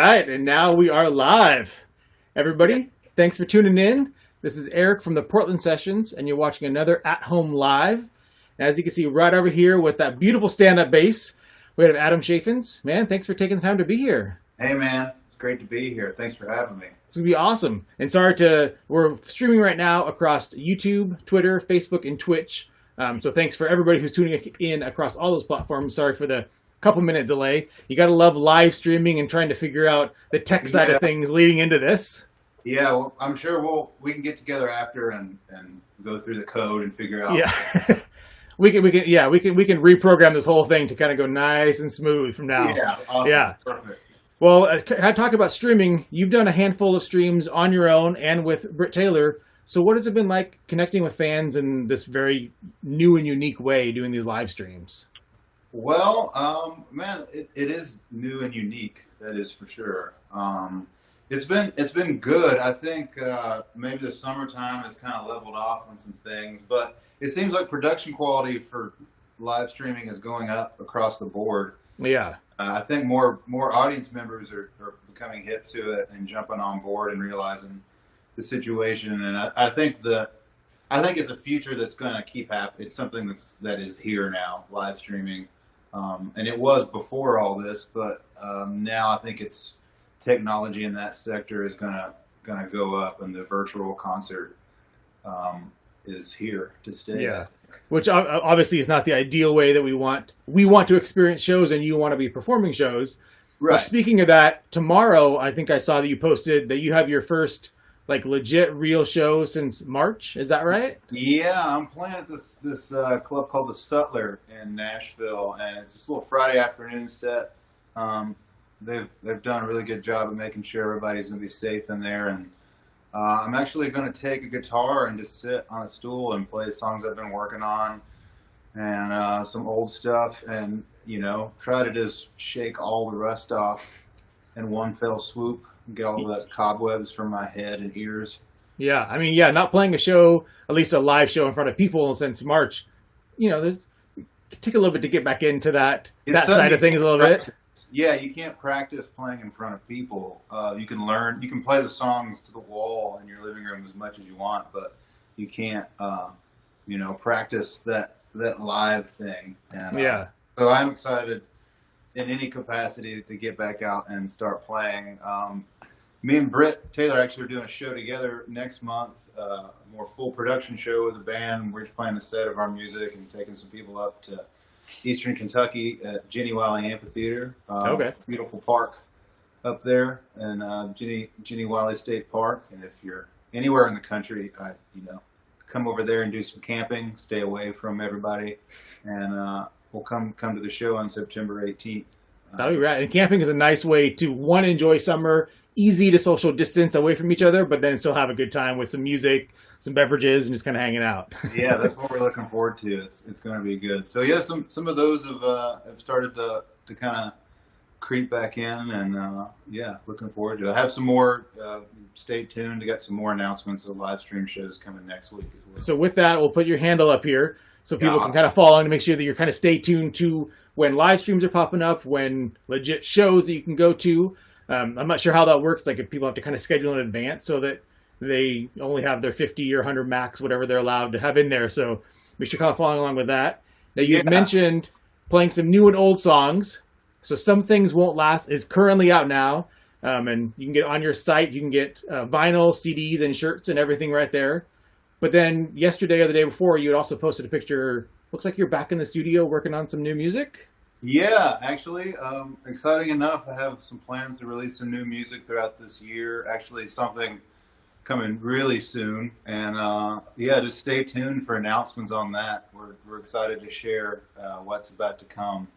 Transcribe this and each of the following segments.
right, and now we are live. Everybody, thanks for tuning in. This is Eric from the Portland Sessions, and you're watching another At Home Live. As you can see right over here with that beautiful stand-up bass, we have Adam Chaffins. Man, thanks for taking the time to be here. Hey, man. It's great to be here. Thanks for having me. It's going to be awesome. And we're streaming right now across YouTube, Twitter, Facebook, and Twitch. So thanks for everybody who's tuning in across all those platforms. Sorry for the couple-minute delay. You got to love live streaming and trying to figure out the tech side of things leading into this. Yeah, well, I'm sure we can get together after and go through the code and figure out. Yeah. we can reprogram this whole thing to kind of go nice and smooth from now. Yeah, awesome. Yeah. Perfect. Well, I talk about streaming. You've done a handful of streams on your own and with Britt Taylor. So what has it been like connecting with fans in this very new and unique way, doing these live streams? Well, man, it is new and unique. That is for sure. It's been good. I think maybe the summertime has kind of leveled off on some things, but it seems like production quality for live streaming is going up across the board. Yeah. I think more audience members are becoming hip to it and jumping on board and realizing the situation. And I think it's a future that's going to keep happening. It's something that is here now, live streaming. And it was before all this, but now I think it's technology in that sector is gonna go up, and the virtual concert is here to stay. Yeah, which obviously is not the ideal way that we want to experience shows, and you want to be performing shows. Right. But speaking of that, tomorrow I think I saw that you posted that you have your first like legit real show since March. Is that right? Yeah, I'm playing at this club called the Sutler in Nashville, and it's this little Friday afternoon set. They've done a really good job of making sure everybody's going to be safe in there, and I'm actually going to take a guitar and just sit on a stool and play songs I've been working on and some old stuff, and try to just shake all the rust off in one fell swoop. Get all of that cobwebs from my head and ears. Yeah, I mean, not playing a show, at least a live show in front of people since March. There's take a little bit to get back into that side of things a little bit. Yeah, you can't practice playing in front of people. You can play the songs to the wall in your living room as much as you want, but you can't, practice that live thing. And, yeah. So I'm excited in any capacity to get back out and start playing. Me and Britt Taylor actually are doing a show together next month, a more full production show with a band. We're just playing a set of our music and taking some people up to Eastern Kentucky at Jenny Wiley Amphitheater. Okay. Beautiful park up there, and Jenny Wiley State Park. And if you're anywhere in the country, come over there and do some camping. Stay away from everybody, and we'll come to the show on September 18th. That'll be right. And camping is a nice way to enjoy summer, easy to social distance away from each other, but then still have a good time with some music, some beverages, and just kind of hanging out. Yeah, that's what we're looking forward to. It's going to be good. So yeah, some of those have started to kind of creep back in, and looking forward to it. I have some more. Stay tuned. I got some more announcements of live stream shows coming next week as well. So with that, we'll put your handle up here so people can kind of follow and make sure that you're kind of stay tuned to when live streams are popping up, when legit shows that you can go to. I'm not sure how that works. Like if people have to kind of schedule in advance so that they only have their 50 or 100 max, whatever they're allowed to have in there. So make sure you're kind of following along with that. Now you've mentioned playing some new and old songs. So Some Things Won't Last is currently out now. And you can get on your site, you can get vinyl, CDs, and shirts and everything right there. But then yesterday or the day before, you had also posted a picture. Looks like you're back in the studio working on some new music. Yeah, actually, exciting enough. I have some plans to release some new music throughout this year. Actually, something coming really soon. And just stay tuned for announcements on that. We're excited to share what's about to come.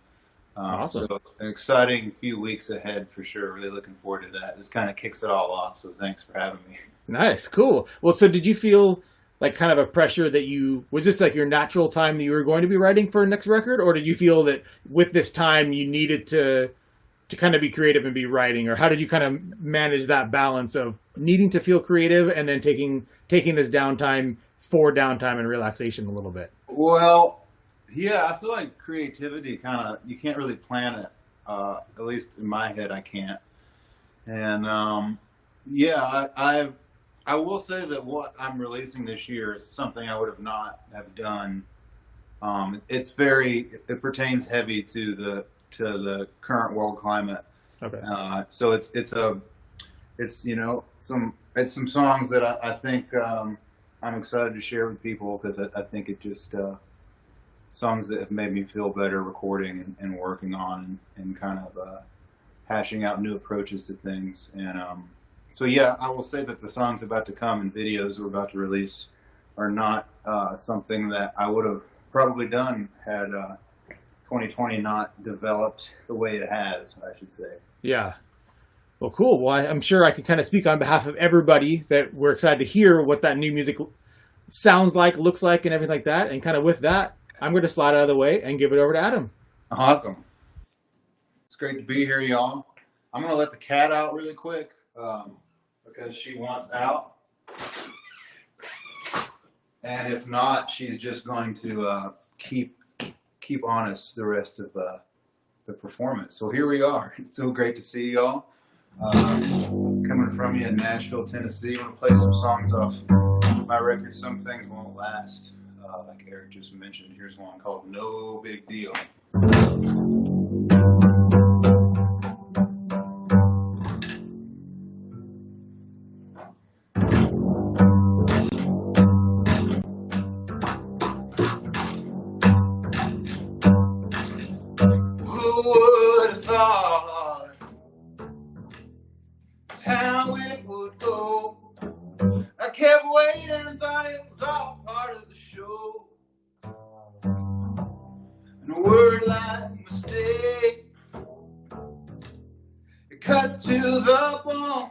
Awesome. So an exciting few weeks ahead for sure. Really looking forward to that. This kind of kicks it all off. So thanks for having me. Nice, cool. Well, so did you feel like kind of a pressure that was this like your natural time that you were going to be writing for a next record, or did you feel that with this time you needed to kind of be creative and be writing, or how did you kind of manage that balance of needing to feel creative and then taking this downtime for downtime and relaxation a little bit? Well, yeah, I feel like creativity you can't really plan it. At least in my head, I can't. And yeah, I will say that what I'm releasing this year is something I would have not have done. It pertains heavy to the current world climate. Okay. So it's some songs that I think I'm excited to share with people, because I think it just songs that have made me feel better recording and working on and kind of hashing out new approaches to things. And so yeah, I will say that the songs about to come and videos we're about to release are not something that I would have probably done had 2020 not developed the way it has, I should say. Yeah. Well, cool. Well, I'm sure I can kind of speak on behalf of everybody that we're excited to hear what that new music sounds like, looks like, and everything like that. And kind of with that, I'm going to slide out of the way and give it over to Adam. Awesome. It's great to be here, y'all. I'm going to let the cat out really quick because she wants out. And if not, she's just going to keep honest the rest of the performance. So here we are. It's so great to see y'all. Coming from you in Nashville, Tennessee. I'm going to play some songs off my record, Some Things Won't Last. Like Eric just mentioned, here's one called No Big Deal. Who would have thought that's how it would go? I kept waiting and thought it was all part of the show. And a word like mistake, it cuts to the bone.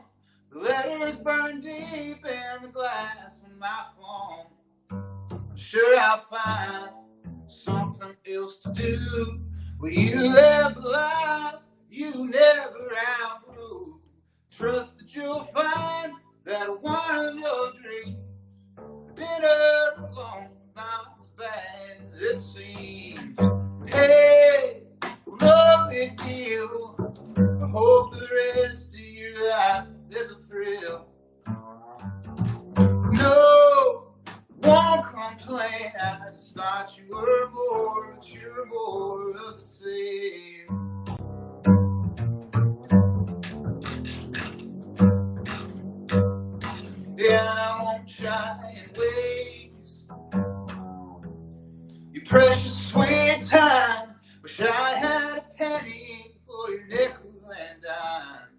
The letters burn deep in the glass on my phone. I'm sure I'll find something else to do. Well, you live a life you never outgrew. Trust that you'll find that one of your dreams, dinner alone, not as bad as it seems. Hey, no big deal. I hope the rest of your life there's a thrill. No, won't complain. I just thought you were more, but you're more of the same. Yeah, I won't try and waste your precious sweet time. Wish I had a penny for your nickel and dime.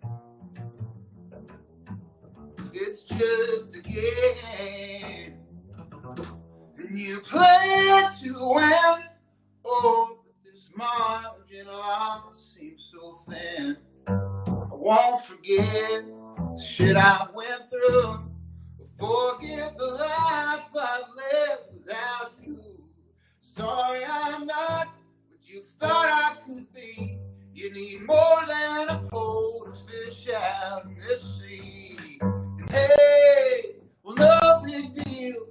It's just a game, and you play it to win. Oh, but this margin line seems so thin. I won't forget the shit I went through. Forget the life I've lived without you. Sorry I'm not what you thought I could be. You need more than a pole to fish out in this sea. And hey, well, no big deal.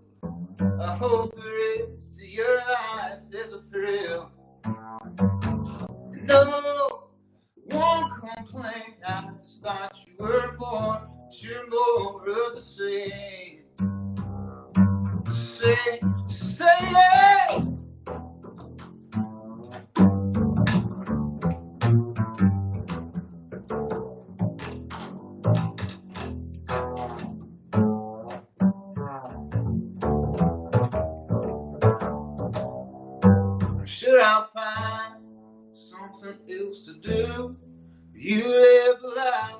I hope the rest of your life there's a thrill. And no, won't complain. I just thought you were more, but you're more of the same. Say yeah. I'm sure I'll find something else to do. You live a life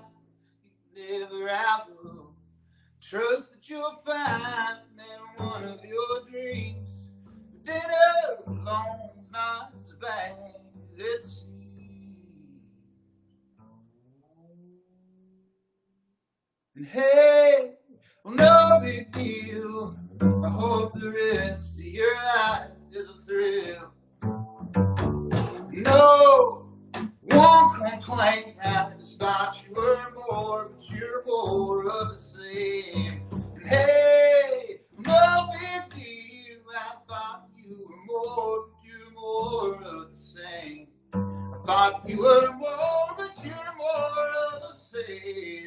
you never outgrew. Trust that you'll find that one of your dreams. Dinner alone's not as bad as it seems. And hey, well, no big deal. I hope the rest of your life is a thrill. No, won't complain. I just thought you were more, but you're more of the same. And hey, no big deal. I thought you were more, but you're more of the same. I thought you were more, but you're more of the same.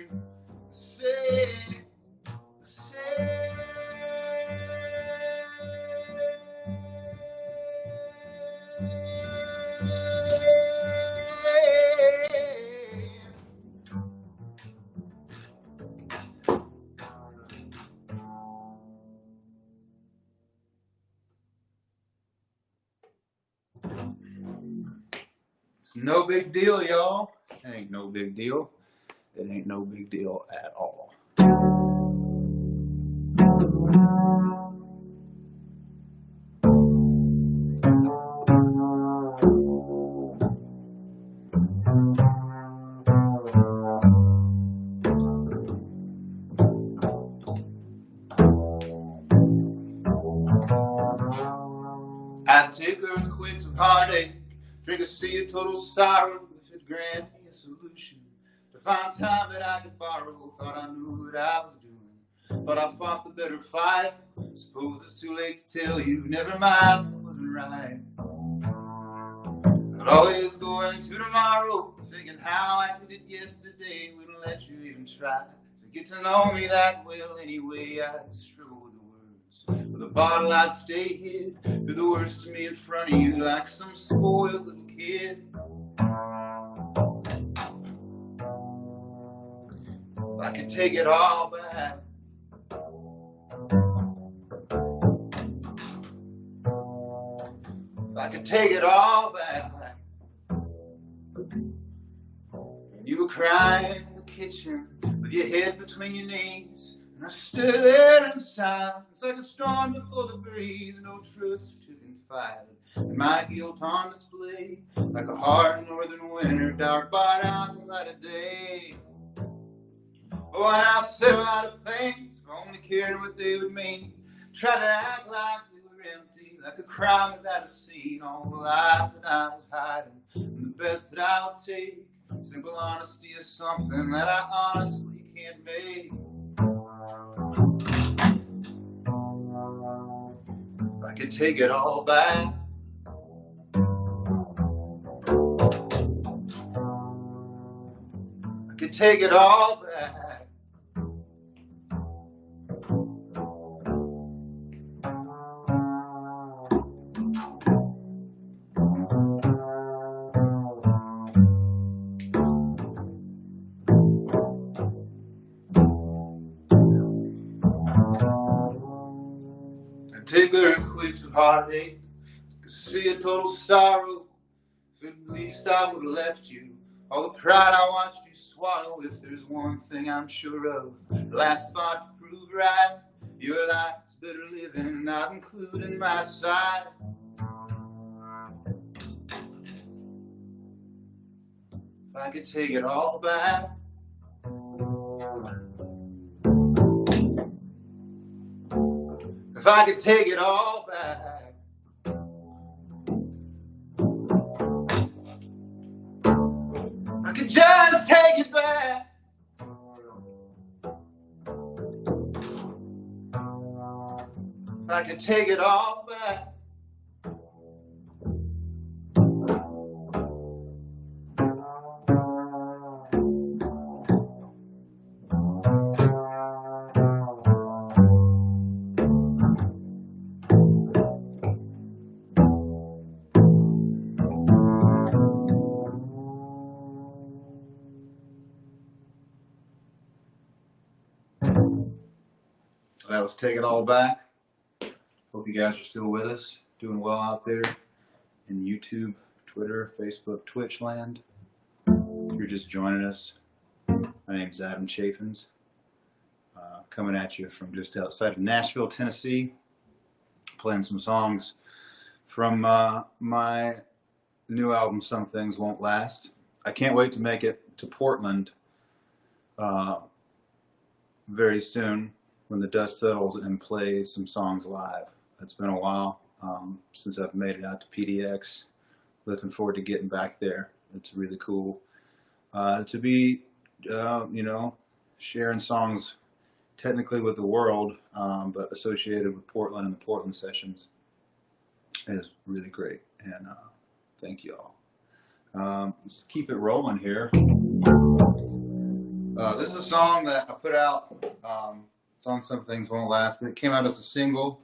It's no big deal, y'all. It ain't no big deal. It ain't no big deal at all. I'd take earthquakes of heartache, drink a sea of total sorrow if it grant me a solution. To find time that I could borrow, thought I knew what I was doing. But I fought the better fight. Suppose it's too late to tell you, never mind, I wasn't right. I'd always go into tomorrow, thinking how I did it yesterday wouldn't let you even try to get to know me that well anyway. I'd struggle with the words. With a bottle I'd stay hid, do the worst to me in front of you like some spoiled little kid. If I could take it all back, if I could take it all back. And you were crying in the kitchen with your head between your knees, and I stood there in silence like a storm before the breeze. No trust to confide, and my guilt on display like a hard northern winter, dark by out the light of day. Oh, and I said a lot of things, if I only cared what they would mean. Tried to act like they were empty, like a crime without a scene. All the life that I was hiding, and the best that I would take. Simple honesty is something that I honestly can't make. If I could take it all back, I could take it all back. Take earthquakes of heartache, could see a total sorrow. If at least I would have left you all the pride I watched you swallow. If there's one thing I'm sure of, last thought to prove right, your life's better living, not including my side. If I could take it all back, if I could take it all back, I could just take it back. If I could take it all back. That was Take It All Back. Hope you guys are still with us, doing well out there in YouTube, Twitter, Facebook, Twitch land. If you're just joining us, my name's Adam Chaffins, coming at you from just outside of Nashville, Tennessee, playing some songs from my new album, Some Things Won't Last. I can't wait to make it to Portland very soon, when the dust settles, and play some songs live. It's been a while since I've made it out to PDX. Looking forward to getting back there. It's really cool to be, sharing songs technically with the world, but associated with Portland and the Portland sessions is really great. And thank you all. Let's keep it rolling here. This is a song that I put out. It's on Some Things Won't Last, but it came out as a single,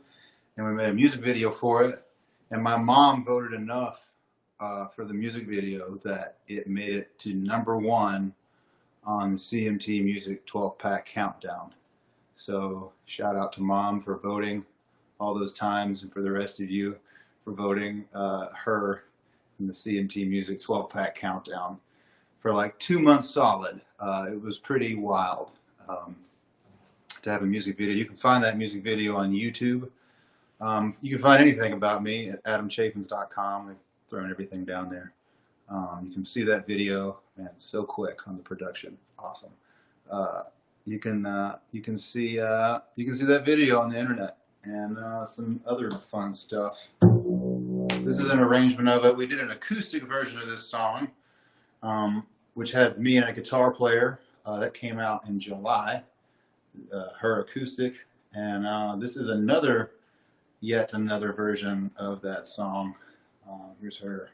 and we made a music video for it. And my mom voted enough for the music video that it made it to #1 on the CMT Music 12-pack countdown. So shout out to Mom for voting all those times, and for the rest of you for voting her in the CMT Music 12-pack countdown for like 2 months solid. It was pretty wild to have a music video. You can find that music video on YouTube. You can find anything about me at adamchaffins.com. They've thrown everything down there. You can see that video. Man, it's so quick on the production. It's awesome. You can see that video on the internet and some other fun stuff. This is an arrangement of it. We did an acoustic version of this song, which had me and a guitar player. That came out in July. Her acoustic, and this is yet another version of that song. Here's her.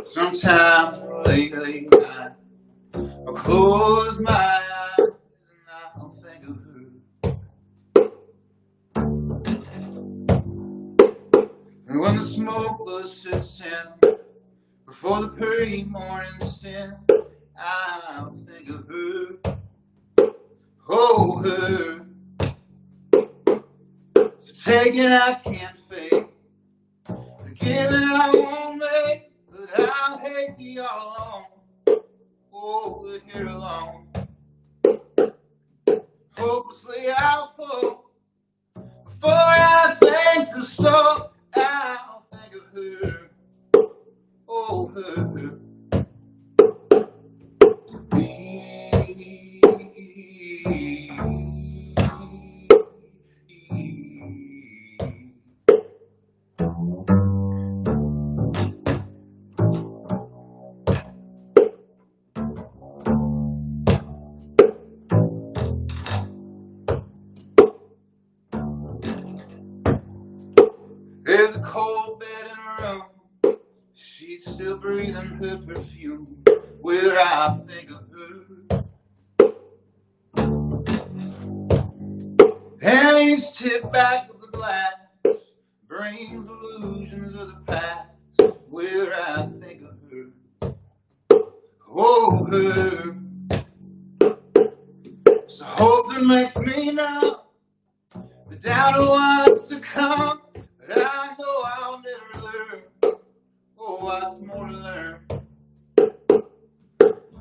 Sometimes lately I'll close my eyes and I'll think of her. And when the smoke sits in before the pretty morning sin, I'll think of her. Oh, her. So taking I can't fake, the giving I won't make. But I'll hate the all alone, oh, the here alone. Hopelessly I'll fall before I think to stop. I'll think of her, oh, her. There's a cold bed in her room, she's still breathing her perfume, where I think of her. And he's tipped back of the glass, brings illusions of the past, where I think of her. Oh, her. So hope that makes me numb, the doubt of what's to come. But I know I'll never learn, oh, what's more to learn.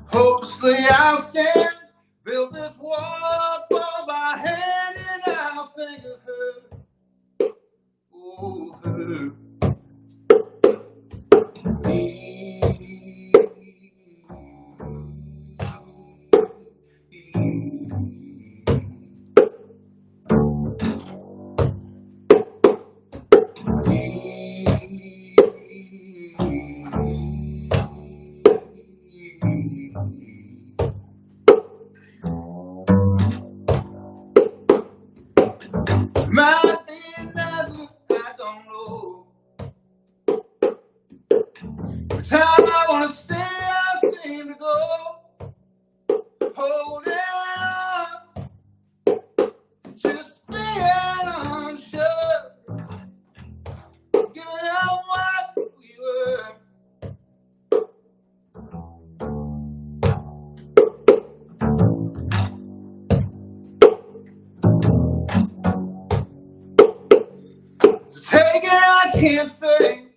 Hopelessly I'll stand, build this wall up on my hand, and I'll think of her, oh, her. Might be another, I don't know. Every time I want to stay, I seem to go holding on, just being unsure, giving up what we were. So taking I can't fake,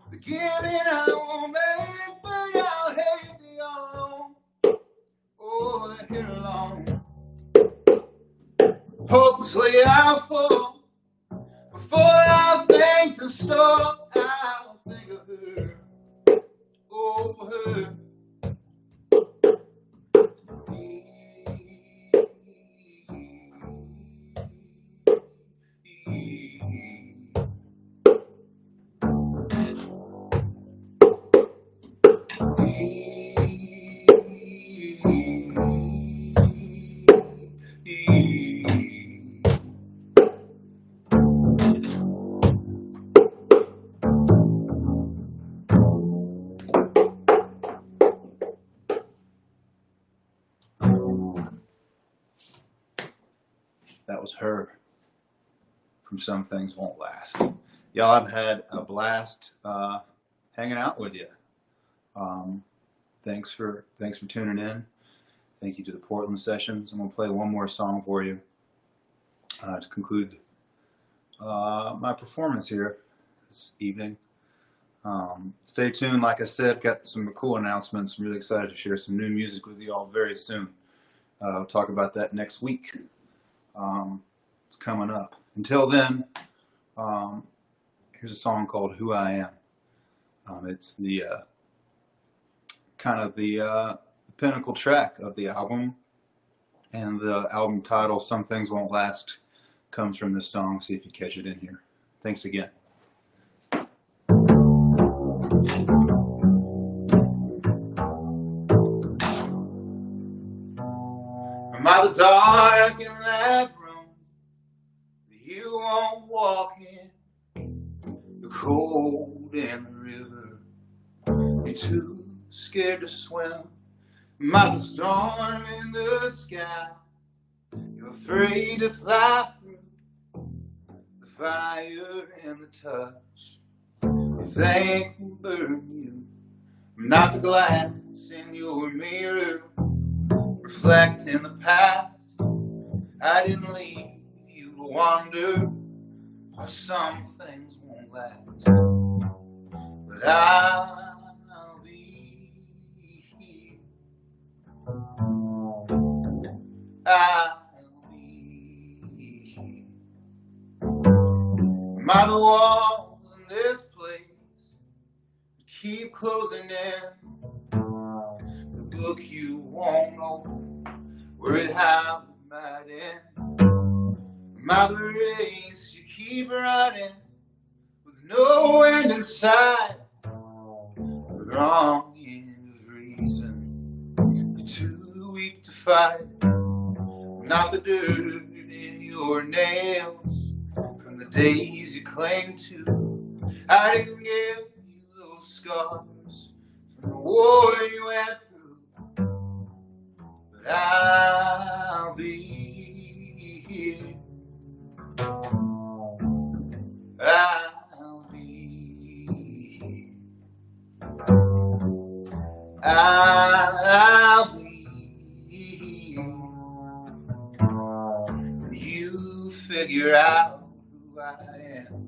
the giving I won't make, but I'll hate the all alone, oh, the here alone. Hopelessly I'll fall before I think to stop. I'll think of her, oh, her. That was her from Some Things Won't Last. Y'all, I've had a blast hanging out with you. Thanks for tuning in. Thank you to the Portland Sessions. I'm going to play one more song for you to conclude my performance here this evening. Stay tuned. Like I said, got some cool announcements. I'm really excited to share some new music with you all very soon. We'll talk about that next week. It's coming up. Until then, here's a song called Who I Am. It's the kind of the pinnacle track of the album, and the album title, Some Things Won't Last, comes from this song. See if you catch it in here. Thanks again. Am I the dark in that room that you won't walk in? The cold in the river, you're too scared to swim. Am I the storm in the sky you're afraid to fly through? The fire and the touch you think will burn you. I'm not the glass in your mirror reflecting the past. I didn't leave you to wander, why some things won't last. But I'll be here. I'll be here. Am I the walls in this place that keep closing in? The book you won't open, worried how it might end. Am I the race you keep running with no end in sight? The wrong end of reason, you're too weak to fight. Not the dirt in your nails from the days you cling to. I didn't give you those scars from the war you went through. But I'll be here. I'll be here. I'll be here. You figure out who I am.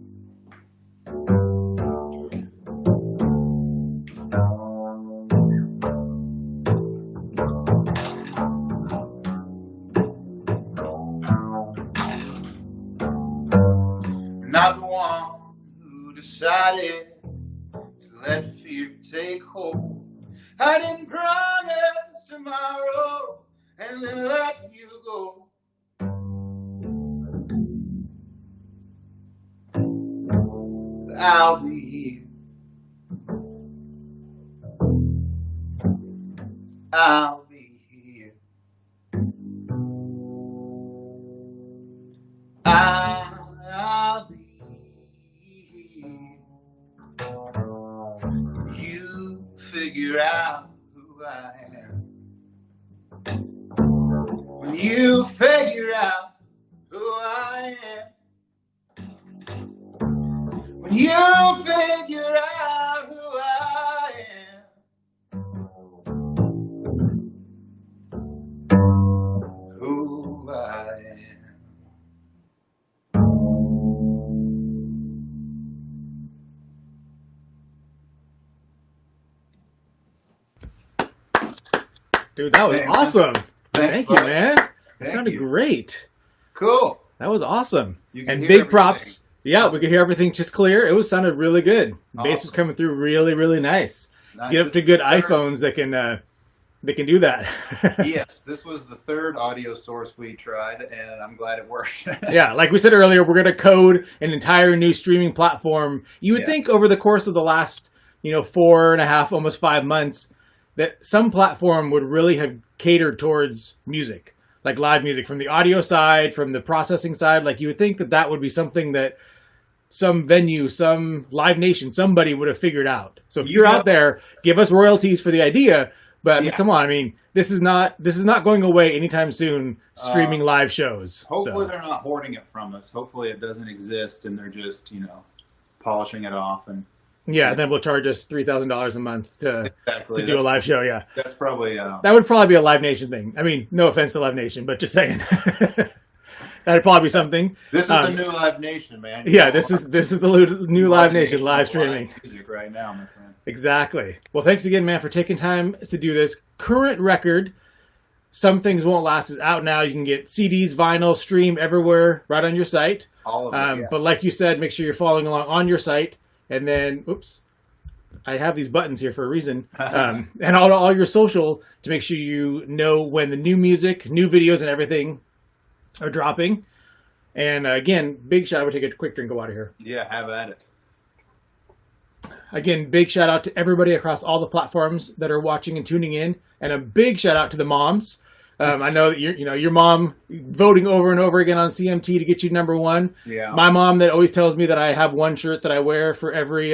Not the one who decided to let fear take hold. I didn't promise tomorrow and then let you go. But I'll be here. I'll be here. I'll be here. You figure out who I am. When you figure out who I am. When you figure out who I am. Who I am. Dude, that was awesome. Thank you, buddy. man. That Thank sounded you. great. Cool. That was awesome. You can And hear big everything. props. Yeah, we could hear everything just clear. It was sounded really good. Bass was Awesome. coming through really, really nice. Nice. Get up This to is good the third- iPhones that can do that. Yes, this was the third audio source we tried, and I'm glad it worked. Yeah, like we said earlier, we're going to code an entire new streaming platform. You would Yeah. think over the course of the last, 4.5, almost 5 months, that some platform would really have catered towards music, like live music, from the audio side, from the processing side. Like you would think that that would be something that some venue, some Live Nation, somebody would have figured out. So if you're out there, give us royalties for the idea. But I mean, Yeah. come on, I mean, this is not going away anytime soon. Streaming live shows. Hopefully So. they're not hoarding it from us. Hopefully it doesn't exist, and they're just polishing it off and Yeah, then we'll charge us $3,000 a month to do a live show. Yeah, that's probably that would probably be a Live Nation thing. I mean, no offense to Live Nation, but just saying. That'd probably be something. This is the new Live Nation, man. Yeah, this is the new Live Nation live streaming. Music right now, my friend. Exactly. Well, thanks again, man, for taking time to do this. Current record, Some Things Won't Last, is out now. You can get CDs, vinyl, stream everywhere right on your site. All of it, yeah. But like you said, make sure you're following along on your site. And then, oops, I have these buttons here for a reason. And all your social to make sure you know when the new music, new videos, and everything are dropping. And again, big shout out. We'll take a quick drink of water here. Yeah, have at it. Again, big shout out to everybody across all the platforms that are watching and tuning in, and a big shout out to the moms. I know that your mom voting over and over again on CMT to get you number one. Yeah. My mom that always tells me that I have one shirt that I wear for every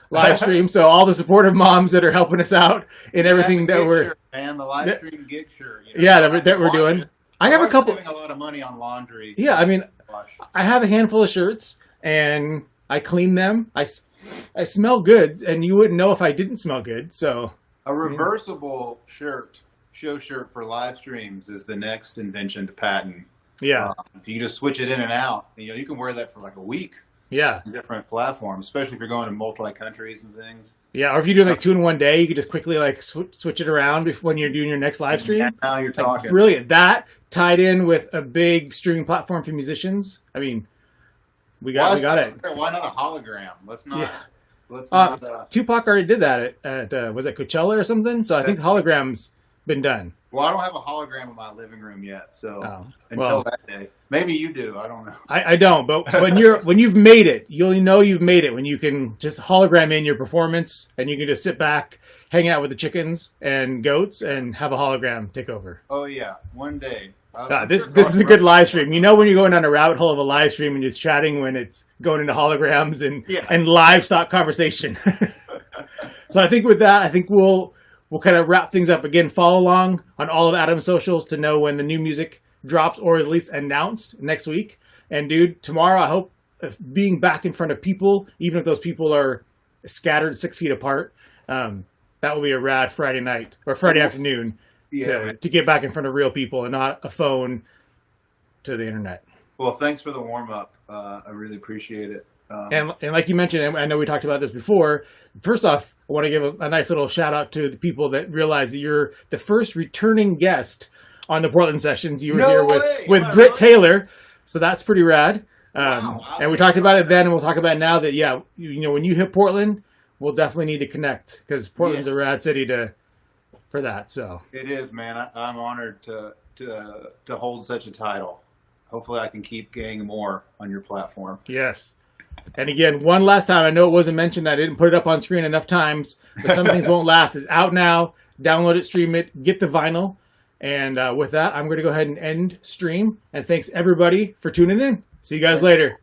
live stream. So all the supportive moms that are helping us out in everything that we're and the live stream gig shirt. That we're doing. I have a couple. Saving a lot of money on laundry. Yeah, I mean, I have a handful of shirts and I clean them. I smell good, and you wouldn't know if I didn't smell good. So a reversible show shirt for live streams is the next invention to patent. Yeah, you can just switch it in and out. You can wear that for like a week. Yeah, on different platforms, especially if you're going to multi countries and things. Yeah, or if you're doing like 2 in 1 day, you could just quickly like switch it around when you're doing your next live stream. Yeah, now you're talking. Brilliant. That tied in with a big streaming platform for musicians. I mean, we got it. Why not a hologram? Let's not. Yeah. Let's not. Tupac already did that at was it Coachella or something? So I think the hologram's been done. Well, I don't have a hologram in my living room yet, so until that day, maybe you do. I don't know. I don't, but when you've made it, you'll know you've made it when you can just hologram in your performance, and you can just sit back, hang out with the chickens and goats, and have a hologram take over. Oh yeah, one day. This is a good live stream. You know when you're going down a rabbit hole of a live stream and just chatting when it's going into holograms and livestock conversation. So I think with that, we'll kind of wrap things up. Again, follow along on all of Adam's socials to know when the new music drops or at least announced next week. And dude, tomorrow I hope being back in front of people, even if those people are scattered 6 feet apart, that will be a rad Friday night or Friday afternoon. To get back in front of real people and not a phone to the internet. Well, thanks for the warm up. I really appreciate it. And like you mentioned, and I know we talked about this before. First off, I want to give a nice little shout out to the people that realize that you're the first returning guest on the Portland sessions. You were here with Britt Taylor, so that's pretty rad. And we talked about it then, and we'll talk about it now. That when you hit Portland, we'll definitely need to connect because Portland's a rad city for that. So it is, man. I'm honored to hold such a title. Hopefully I can keep getting more on your platform. Yes. And again, one last time, I know it wasn't mentioned, I didn't put it up on screen enough times, but Some Things Won't Last is out now. Download it, stream it, get the vinyl. And with that, I'm going to go ahead and end stream. And thanks everybody for tuning in. See you guys later.